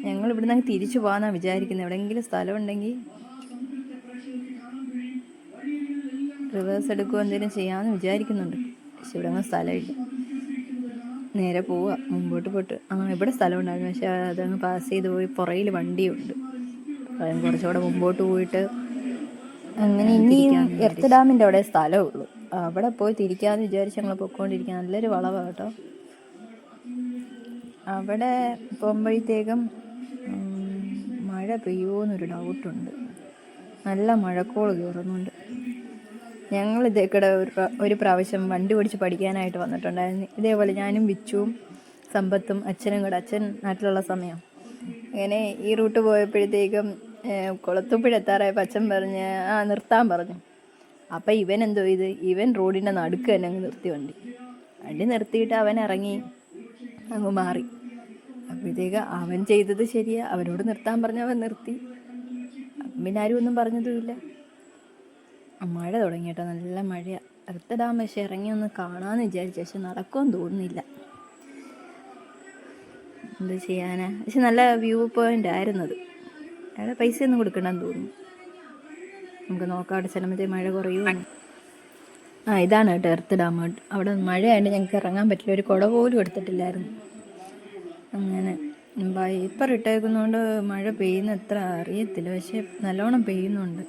Speaker 1: ഞങ്ങൾ ഇവിടെ നിന്ന് തിരിച്ചു പോകാമെന്നാണ് വിചാരിക്കുന്നത്. എവിടെയെങ്കിലും സ്ഥലം ഉണ്ടെങ്കിൽ റിവേഴ്സ് എടുക്കുകയോ എന്തെങ്കിലും ചെയ്യാമെന്ന് വിചാരിക്കുന്നുണ്ട്. പക്ഷെ ഇവിടെ ഒന്നും സ്ഥലമില്ല. നേരെ പോവുക, മുമ്പോട്ട് പോയിട്ട്. ഇവിടെ സ്ഥലം ഉണ്ടായിരുന്നു, പക്ഷെ അതങ്ങ് പാസ് ചെയ്ത് പോയി. പുറയിൽ വണ്ടിയുണ്ട്, അതും കുറച്ചുകൂടെ മുമ്പോട്ട് പോയിട്ട് അങ്ങനെ ഇനിയും എർത്ത് ഡാമിൻ്റെ അവിടെ സ്ഥലമേ ഉള്ളൂ. അവിടെ പോയി തിരിക്കാമെന്ന് വിചാരിച്ച് ഞങ്ങൾ പൊയ്ക്കൊണ്ടിരിക്കുക. നല്ലൊരു വളവാണ് കേട്ടോ. അവിടെ പോകുമ്പോഴത്തേക്കും മഴ പെയ്യുമോയെന്നൊരു ഡൗട്ടുണ്ട്. നല്ല മഴക്കോൾ കയറുന്നുണ്ട്. ഞങ്ങൾ ഇതേക്കടെ ഒരു പ്രാവശ്യം വണ്ടി ഓടിച്ച് പഠിക്കാനായിട്ട് വന്നിട്ടുണ്ടായിരുന്നു. ഇതേപോലെ ഞാനും വിച്ചുവും സമ്പത്തും അച്ഛനും കൂടെ, അച്ഛൻ നാട്ടിലുള്ള സമയം. അങ്ങനെ ഈ റൂട്ട് പോയപ്പോഴത്തേക്കും കുളത്തൂപ്പുഴ എത്താറായപ്പോൾ അച്ഛൻ പറഞ്ഞ് നിർത്താൻ പറഞ്ഞു. അപ്പം ഇവൻ എന്തോ ഇവൻ റോഡിൻ്റെ നടുക്ക് തന്നെ അങ്ങ് നിർത്തി വണ്ടി നിർത്തിയിട്ട് അവൻ ഇറങ്ങി അങ്ങ് മാറി. അപ്പോഴത്തേക്ക് അവൻ ചെയ്തത് ശരിയാ, അവനോട് നിർത്താൻ പറഞ്ഞ അവൻ നിർത്തി. പിന്നെ ആരും ഒന്നും പറഞ്ഞതുമില്ല. മഴ തുടങ്ങി കേട്ടോ, നല്ല മഴയാണ്. എർത്ത് ഡാം പക്ഷെ ഇറങ്ങി ഒന്ന് കാണാമെന്ന് വിചാരിച്ചു, പക്ഷെ നടക്കുമെന്ന് തോന്നുന്നില്ല. എന്ത് ചെയ്യാനാ, പക്ഷെ നല്ല വ്യൂ പോയിൻ്റ് ആയിരുന്നത്. അവിടെ പൈസയൊന്നും കൊടുക്കണമെന്ന് തോന്നുന്നു. നമുക്ക് നോക്കാം അവിടെ ചെല്ലുമ്പോഴത്തേ മഴ കുറയുമോ. ഇതാണ് കേട്ടോ എർത്ത് ഡാം. അവിടെ മഴയായിട്ട് ഞങ്ങൾക്ക് ഇറങ്ങാൻ പറ്റില്ല, ഒരു കുട പോലും എടുത്തിട്ടില്ലായിരുന്നു. അങ്ങനെ വൈപ്പർ ഇട്ടേക്കുന്നതുകൊണ്ട് മഴ പെയ്യുന്ന എത്ര അറിയത്തില്ല, പക്ഷെ നല്ലോണം പെയ്യുന്നുണ്ട്.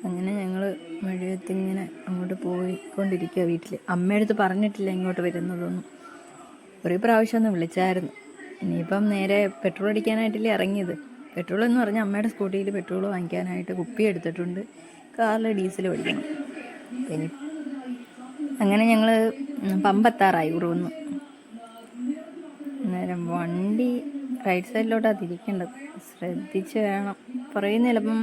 Speaker 1: അങ്ങനെ ഞങ്ങൾ മഴയത്തിങ്ങനെ അങ്ങോട്ട് പോയിക്കൊണ്ടിരിക്കുക. വീട്ടിൽ അമ്മയടുത്ത് പറഞ്ഞിട്ടില്ല ഇങ്ങോട്ട് വരുന്നതൊന്നും. ഒരു പ്രാവശ്യം ഒന്ന് വിളിച്ചായിരുന്നു. ഇനിയിപ്പം നേരെ പെട്രോൾ അടിക്കാനായിട്ടില്ലേ ഇറങ്ങിയത്. പെട്രോൾ എന്ന് പറഞ്ഞാൽ അമ്മയുടെ സ്കൂട്ടിയിൽ പെട്രോൾ വാങ്ങിക്കാനായിട്ട് കുപ്പി എടുത്തിട്ടുണ്ട്. കാറിൽ ഡീസൽ മേടിക്കണം. ഇനി അങ്ങനെ ഞങ്ങൾ പമ്പെത്താറായി ഉറുവന്ന്. അന്നേരം വണ്ടി റൈറ്റ് സൈഡിലോട്ടാണ് തിരിക്കേണ്ടത്, ശ്രദ്ധിച്ച് വേണം. പുറകിൽ നിന്ന് ചിലപ്പം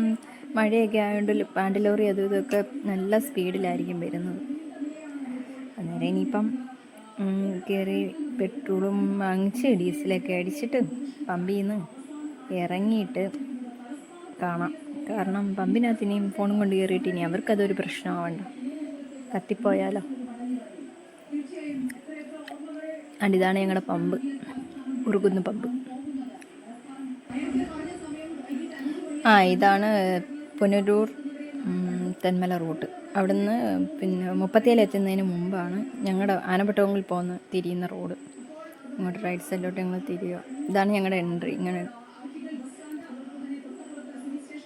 Speaker 1: മഴയൊക്കെ ആയതുകൊണ്ട് പാൻറ് ലോറി അതും ഇതൊക്കെ നല്ല സ്പീഡിലായിരിക്കും വരുന്നത്. അന്നേരം ഇനിയിപ്പം കയറി പെട്രോളും വാങ്ങിച്ച് ഡീസലൊക്കെ അടിച്ചിട്ട് പമ്പിൽ നിന്ന് ഇറങ്ങിയിട്ട് കാണാം. കാരണം പമ്പിനകത്ത് ഇനിയും ഫോണും കൊണ്ട് കയറിയിട്ട് ഇനി അവർക്കതൊരു പ്രശ്നമാവണ്ട, കത്തിപ്പോയാലോ. ഇതാണ് ഞങ്ങളുടെ പമ്പ്, ഉറുകുന്ന് പമ്പ്. ഇതാണ് പുനലൂർ തെന്മല റൂട്ട്. അവിടുന്ന് പിന്നെ 37 എത്തുന്നതിന് മുമ്പാണ് ഞങ്ങളുടെ ആനപ്പട്ടവങ്ങളിൽ പോകുന്ന തിരിയുന്ന റോഡ്. ഇങ്ങോട്ട് റൈറ്റ് സൈഡിലോട്ട് ഞങ്ങൾ തിരിയുക. ഇതാണ് ഞങ്ങളുടെ എൻട്രി. ഇങ്ങനെ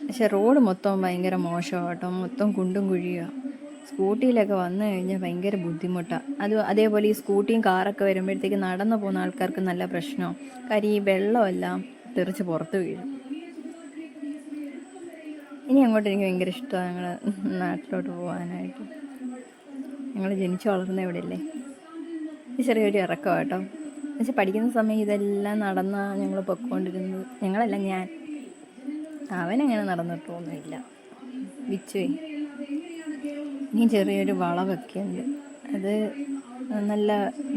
Speaker 1: പക്ഷെ റോഡ് മൊത്തം ഭയങ്കര മോശമാണ് കേട്ടോ, മൊത്തം കുണ്ടും കുഴിയാണ്. സ്കൂട്ടിയിലൊക്കെ വന്നു കഴിഞ്ഞാൽ ഭയങ്കര ബുദ്ധിമുട്ടാണ്. അതേപോലെ ഈ സ്കൂട്ടിയും കാറൊക്കെ വരുമ്പോഴത്തേക്ക് നടന്നു പോകുന്ന ആൾക്കാർക്ക് നല്ല പ്രശ്നമാണ്. കാര്യം ഈ വെള്ളമെല്ലാം തെറിച്ച് പുറത്ത് വീഴും. ഇനി അങ്ങോട്ട് എനിക്ക് ഭയങ്കര ഇഷ്ടമാണ് ഞങ്ങളുടെ നാട്ടിലോട്ട് പോകാനായിട്ട്. ഞങ്ങൾ ജനിച്ചു വളർന്ന ഇവിടെ അല്ലേ. ഇത് ചെറിയൊരു ഇറക്കം കേട്ടോ. എന്നുവെച്ചാൽ പഠിക്കുന്ന സമയം ഇതെല്ലാം നടന്നാണ് ഞങ്ങൾ പൊയ്ക്കൊണ്ടിരുന്നത്. ഞങ്ങളല്ല, ഞാൻ. അവനങ്ങനെ നടന്നിട്ടൊന്നുമില്ല. വിച്ചുവേ. ഇനി ചെറിയൊരു വളവൊക്കെ ഉണ്ട്. അത്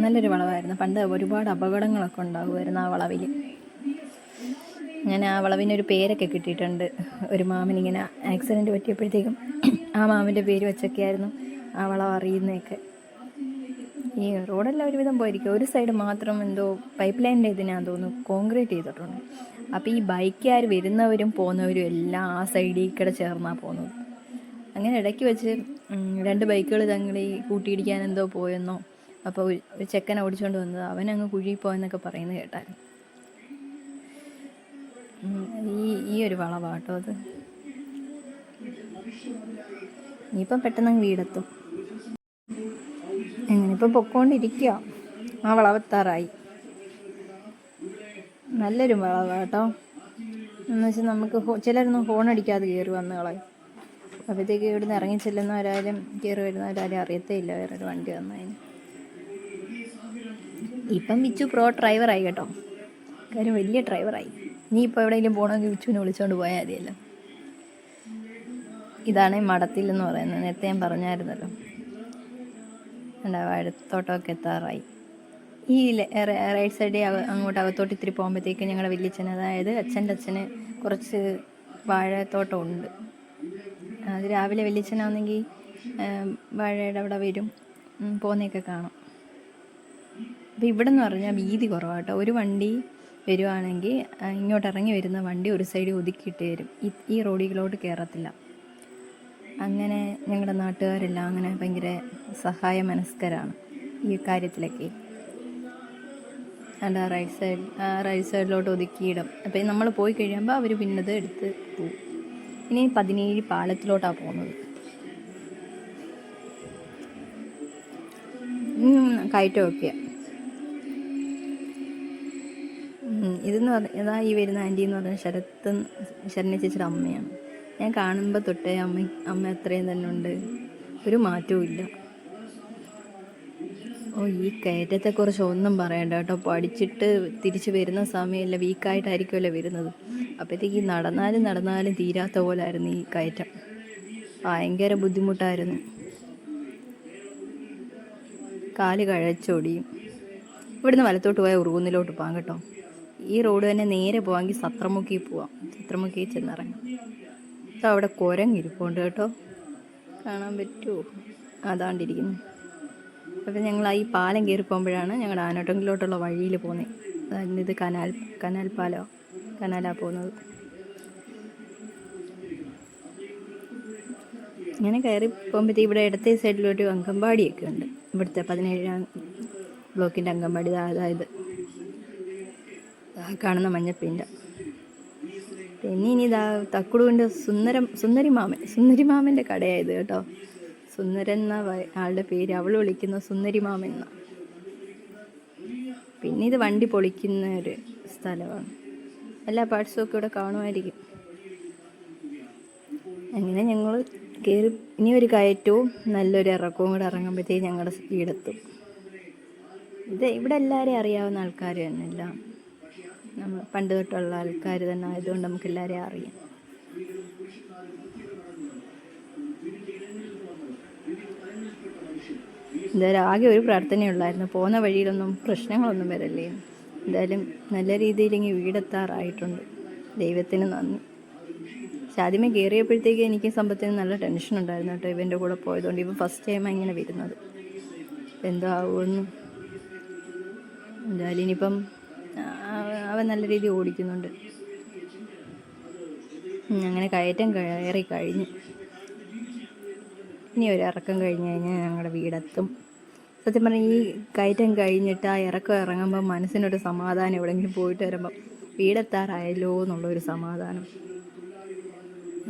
Speaker 1: നല്ലൊരു വളവായിരുന്നു. പണ്ട് ഒരുപാട് അപകടങ്ങളൊക്കെ ഉണ്ടാകുമായിരുന്നു ആ വളവിൽ. ഞാൻ ആ വളവിനൊരു പേരൊക്കെ കിട്ടിയിട്ടുണ്ട്. ഒരു മാമനിങ്ങനെ ആക്സിഡൻറ്റ് പറ്റിയപ്പോഴത്തേക്കും ആ മാമൻ്റെ പേര് വെച്ചൊക്കെയായിരുന്നു ആ വളവ് അറിയുന്നതൊക്കെ. ഈ റോഡെല്ലാം ഒരുവിധം പോയിരിക്കും. ഒരു സൈഡ് മാത്രം എന്തോ പൈപ്പ് ലൈനിൻ്റെ ഇതിനാന്ന് തോന്നുന്നു കോൺക്രീറ്റ് ചെയ്തിട്ടുണ്ട്. അപ്പോൾ ഈ ബൈക്കുകാർ വരുന്നവരും പോകുന്നവരും എല്ലാം ആ സൈഡിൽ കൂടെ ചേർന്നാണ് പോകുന്നത്. അങ്ങനെ ഇടയ്ക്ക് വെച്ച് 2 ബൈക്കുകൾ തങ്ങൾ കൂട്ടിയിടിക്കാൻ എന്തോ പോയെന്നോ. അപ്പോൾ ഒരു ചെക്കനെ ഓടിച്ചുകൊണ്ട് വന്നത് അവനങ്ങ് കുഴിയിൽ പോയെന്നൊക്കെ പറയുന്നത് കേട്ടായിരുന്നു. ഈ ഒരു വളവാട്ടോ അത്. ഇനിയിപ്പം പെട്ടെന്ന് വീടെത്തും. എങ്ങനെ ഇപ്പം പൊക്കോണ്ടിരിക്കുക. ആ വളവെത്താറായി. നല്ലൊരു വളവാട്ടോ. എന്ന് വെച്ചാൽ നമുക്ക് ചിലരൊന്നും ഹോൺ അടിക്കാതെ കയറി വന്ന് കളയും. അപ്പോഴത്തേക്ക് ഇവിടുന്ന് ഇറങ്ങി ചെല്ലുന്നവരാരും കയറി വരുന്നവരാരും അറിയത്തേയില്ല വേറൊരു വണ്ടി വന്നതിന്. ഇപ്പം വിച്ചു പ്രോ ഡ്രൈവറായി കേട്ടോ. കാര്യം വലിയ ഡ്രൈവറായി. നീ ഇപ്പോൾ എവിടെയെങ്കിലും പോകണമെങ്കിൽ വിച്ചുവിനെ വിളിച്ചുകൊണ്ട് പോയാൽ മതിയല്ലോ. ഇതാണ് മടത്തിൽ എന്ന് പറയുന്നത്. നേരത്തെ ഞാൻ പറഞ്ഞായിരുന്നല്ലോ. വാഴത്തോട്ടമൊക്കെ എത്താറായി. ഈ റൈറ്റ് സൈഡിൽ അങ്ങോട്ട് അകത്തോട്ട് ഇത്തിരി പോകുമ്പോഴത്തേക്ക് ഞങ്ങളുടെ വലിയച്ഛൻ, അതായത് അച്ഛൻ്റെ അച്ഛന് കുറച്ച് വാഴത്തോട്ടം ഉണ്ട്. അത് രാവിലെ വലിയച്ഛനാണെങ്കിൽ വാഴയുടെ അവിടെ വരും, പോകുന്നതൊക്കെ കാണാം. അപ്പോൾ ഇവിടെ എന്ന് പറഞ്ഞാൽ വീതി കുറവാട്ടോ. ഒരു വണ്ടി വരുവാണെങ്കിൽ ഇങ്ങോട്ട് ഇറങ്ങി വരുന്ന വണ്ടി ഒരു സൈഡിൽ ഒതുക്കിയിട്ട് വരും. ഈ റോഡിലോട്ട് കയറത്തില്ല. അങ്ങനെ ഞങ്ങളുടെ നാട്ടുകാരെല്ലാം അങ്ങനെ ഭയങ്കര സഹായ മനസ്കരാണ് ഈ കാര്യത്തിലൊക്കെ. അല്ല റൈറ്റ് സൈഡിലോട്ട് ഒതുക്കിയിടും. അപ്പോൾ നമ്മൾ പോയി കഴിയുമ്പോൾ അവർ പിന്നത് എടുത്ത് പോവും. ഇനി 17 പാലത്തിലോട്ടാണ് പോകുന്നത്. കയറ്റമൊക്കെയാണ്. ഇതെന്ന് പറഞ്ഞാൽ ഇതാ ഈ വരുന്ന ആൻറ്റി എന്ന് പറഞ്ഞാൽ ശരണ്യ ചേച്ചിയുടെ അമ്മയാണ്. ഞാൻ കാണുമ്പോൾ തൊട്ടേ അമ്മ അത്രയും തന്നെ ഉണ്ട്, ഒരു മാറ്റവും ഇല്ല. ഈ കയറ്റത്തെക്കുറിച്ച് ഒന്നും പറയണ്ട കേട്ടോ. പഠിച്ചിട്ട് തിരിച്ച് വരുന്ന സമയമല്ല, വീക്കായിട്ടായിരിക്കുമല്ലോ വരുന്നത്. അപ്പോഴത്തേക്ക് നടന്നാലും തീരാത്ത പോലായിരുന്നു ഈ കയറ്റം. ഭയങ്കര ബുദ്ധിമുട്ടായിരുന്നു. കാല് കഴച്ചൊടിയും. ഇവിടുന്ന് വലത്തോട്ട് പോയാൽ ഉറുകുന്നിലോട്ട് പോകാം കേട്ടോ. ഈ റോഡ് തന്നെ നേരെ പോകാമെങ്കിൽ സത്രമുക്കി പോവാം. സത്രമുക്കി ചെന്നിറങ്ങാം. അപ്പോൾ അവിടെ കുരങ്ങിരിപ്പുണ്ട് കേട്ടോ. കാണാൻ പറ്റുമോ? അതാണ്ടിരിക്കുന്നു. അപ്പോൾ ഞങ്ങൾ ഈ പാലം കയറി പോകുമ്പോഴാണ് ഞങ്ങളുടെ ആനോട്ടങ്കിലോട്ടുള്ള വഴിയിൽ പോകുന്നത്. അതായത് ഇത് കനാലാണ് പോകുന്നത്. ഇങ്ങനെ കയറി പോകുമ്പോഴത്തേക്ക് ഇവിടെ ഇടത്തെ സൈഡിലൊരു അംഗൻവാടിയൊക്കെ ഉണ്ട്. ഇവിടുത്തെ 17ാം ബ്ലോക്കിൻ്റെ അംഗൻവാടി. അതായത് കാണുന്ന മഞ്ഞപ്പിൻ്റെ. പിന്നെ ഇതാ തക്കുടുവിൻ്റെ സുന്ദരിമാമൻ്റെ കടയായത് കേട്ടോ. സുന്ദരൻ എന്ന ആളുടെ പേര്. അവൾ വിളിക്കുന്ന സുന്ദരിമാമൻ എന്ന. പിന്നെ ഇത് വണ്ടി പൊളിക്കുന്ന ഒരു സ്ഥലമാണ്. എല്ലാ പാർട്സും ഒക്കെ ഇവിടെ കാണുമായിരിക്കും. അങ്ങനെ ഞങ്ങൾ കയറി ഇനി ഒരു കയറ്റവും നല്ലൊരു ഇറക്കവും കൂടെ ഇറങ്ങുമ്പോഴത്തേക്ക് ഞങ്ങളുടെ വീടെത്തും. ഇവിടെ എല്ലാവരെയും അറിയാവുന്ന ആൾക്കാർ തന്നെ. എല്ലാം നമ്മൾ പണ്ട് തൊട്ടുള്ള ആൾക്കാർ തന്നെ ആയതുകൊണ്ട് നമുക്ക് എല്ലാവരെയും അറിയാം. എന്തായാലും ആകെ ഒരു പ്രാർത്ഥനയുള്ളായിരുന്നു, പോകുന്ന വഴിയിലൊന്നും പ്രശ്നങ്ങളൊന്നും വരല്ലേ. എന്തായാലും നല്ല രീതിയിൽ ഇങ്ങനെ വീടെത്താറായിട്ടുണ്ട്. ദൈവത്തിന് നന്ദി. പക്ഷെ ആദ്യമേ കയറിയപ്പോഴത്തേക്ക് എനിക്ക് സമ്പത്തിന് നല്ല ടെൻഷൻ ഉണ്ടായിരുന്നു കേട്ടോ. ഇവൻ്റെ കൂടെ പോയതുകൊണ്ട്. ഇവൻ ഫസ്റ്റ് ടൈമാണ് ഇങ്ങനെ വരുന്നത്. എന്തോ ആവുമെന്ന്. എന്തായാലും ഇനിയിപ്പം അവൻ നല്ല രീതിയിൽ ഓടിക്കുന്നുണ്ട്. അങ്ങനെ കയറ്റം കയറി കഴിഞ്ഞു. ഇനി ഒരു ഇറക്കം കഴിഞ്ഞ് കഴിഞ്ഞാൽ ഞങ്ങളുടെ വീടെത്തും. സത്യം പറഞ്ഞാൽ ഈ കയറ്റം കഴിഞ്ഞിട്ട് ആ ഇറക്കം ഇറങ്ങുമ്പോൾ മനസ്സിനൊരു സമാധാനം. എവിടെയെങ്കിലും പോയിട്ട് വരുമ്പം വീടെത്താറായല്ലോ എന്നുള്ളൊരു സമാധാനം.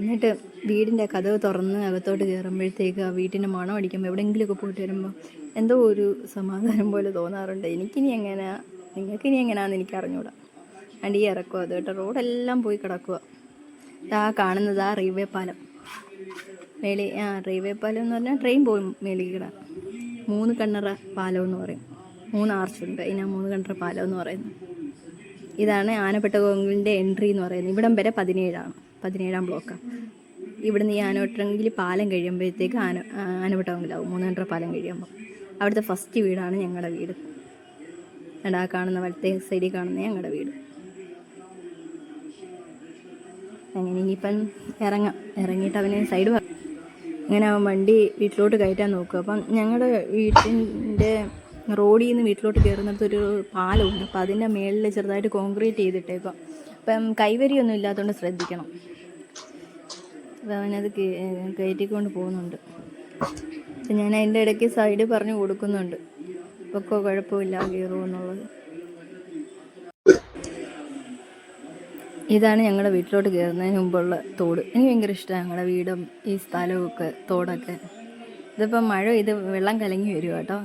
Speaker 1: എന്നിട്ട് വീടിൻ്റെ കതവ് തുറന്ന് അകത്തോട്ട് കയറുമ്പോഴത്തേക്ക് ആ വീട്ടിൻ്റെ മണം അടിക്കുമ്പോൾ എവിടെയെങ്കിലുമൊക്കെ പോയിട്ട് വരുമ്പോൾ എന്തോ ഒരു സമാധാനം പോലെ തോന്നാറുണ്ട്. നിങ്ങൾക്കിനി എങ്ങനെയാണെന്ന് എനിക്ക് അറിഞ്ഞൂടാ. അടി ഇറക്കുക അത് കേട്ടോ. റോഡെല്ലാം പോയി കിടക്കുക. ഇതാ കാണുന്നത് ആ റെയിൽവേ പാലം. റെയിൽവേ പാലം എന്ന് പറഞ്ഞാൽ ട്രെയിൻ പോയി മേളിൽ കിട. 3 കണ്ണറ പാലം എന്ന് പറയും. 3 ആർച്ചുണ്ട്, അതിനാ 3 കണ്ണറ പാലം എന്ന് പറയുന്നത്. ഇതാണ് ആനപ്പെട്ടകോവിലിൻ്റെ എൻട്രി എന്ന് പറയുന്നത്. ഇവിടം വരെ 17 ബ്ലോക്കാണ്. ഇവിടുന്ന് ഈ ആനവട്ടമെങ്കിൽ പാലം കഴിയുമ്പോഴത്തേക്ക് ആനപ്പെട്ടകോവിലാവും. 3 കണ്ണറ പാലം കഴിയുമ്പോൾ അവിടുത്തെ ഫസ്റ്റ് വീടാണ് ഞങ്ങളുടെ വീട്. ആ കാണുന്ന വലത്തെ സൈഡിൽ കാണുന്ന ഞങ്ങളുടെ വീട്. അങ്ങനെ ഇനിയിപ്പം ഇറങ്ങിയിട്ട് അവന് സൈഡ് ഇങ്ങനെ അവൻ വണ്ടി വീട്ടിലോട്ട് കയറ്റാൻ നോക്കുക. അപ്പം ഞങ്ങളുടെ വീട്ടിൻ്റെ റോഡിൽ നിന്ന് വീട്ടിലോട്ട് കയറുന്നിടത്തൊരു പാലമുണ്ട്. അപ്പം അതിൻ്റെ മേളിൽ ചെറുതായിട്ട് കോൺക്രീറ്റ് ചെയ്തിട്ടേക്കാം. അപ്പം കൈവരിയൊന്നും ഇല്ലാത്തതുകൊണ്ട് ശ്രദ്ധിക്കണം. അപ്പം അവനത് കയറ്റിക്കൊണ്ട് പോകുന്നുണ്ട്. അപ്പം ഞാൻ അതിൻ്റെ ഇടയ്ക്ക് സൈഡ് പറഞ്ഞു കൊടുക്കുന്നുണ്ട്, ഇപ്പൊക്കെ കുഴപ്പമില്ല കയറുമെന്നുള്ളത്. ഇതാണ് ഞങ്ങളുടെ വീട്ടിലോട്ട് കയറുന്നതിന് മുമ്പുള്ള തോട്. എനിക്ക് ഭയങ്കര ഇഷ്ടമാണ് ഞങ്ങളുടെ വീടും ഈ സ്ഥലവും ഒക്കെ, തോടൊക്കെ. ഇതിപ്പം മഴ ഇത് വെള്ളം കലങ്ങി വരും കേട്ടോ.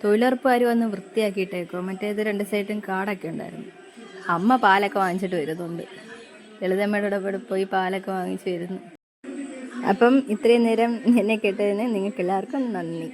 Speaker 1: തൊഴിലുറപ്പുകാർ വന്ന് വൃത്തിയാക്കിയിട്ടേക്കോ. മറ്റേത് 2 സൈഡും കാടൊക്കെ ഉണ്ടായിരുന്നു. അമ്മ പാലൊക്കെ വാങ്ങിച്ചിട്ട് വരുന്നുണ്ട്. ലളിതമ്മയുടെ കൂടെ പോയി പാലൊക്കെ വാങ്ങിച്ച് വരുന്നു. അപ്പം ഇത്രയും നേരം എന്നെ കേട്ടതിന് നിങ്ങൾക്ക് എല്ലാവർക്കും നന്ദി.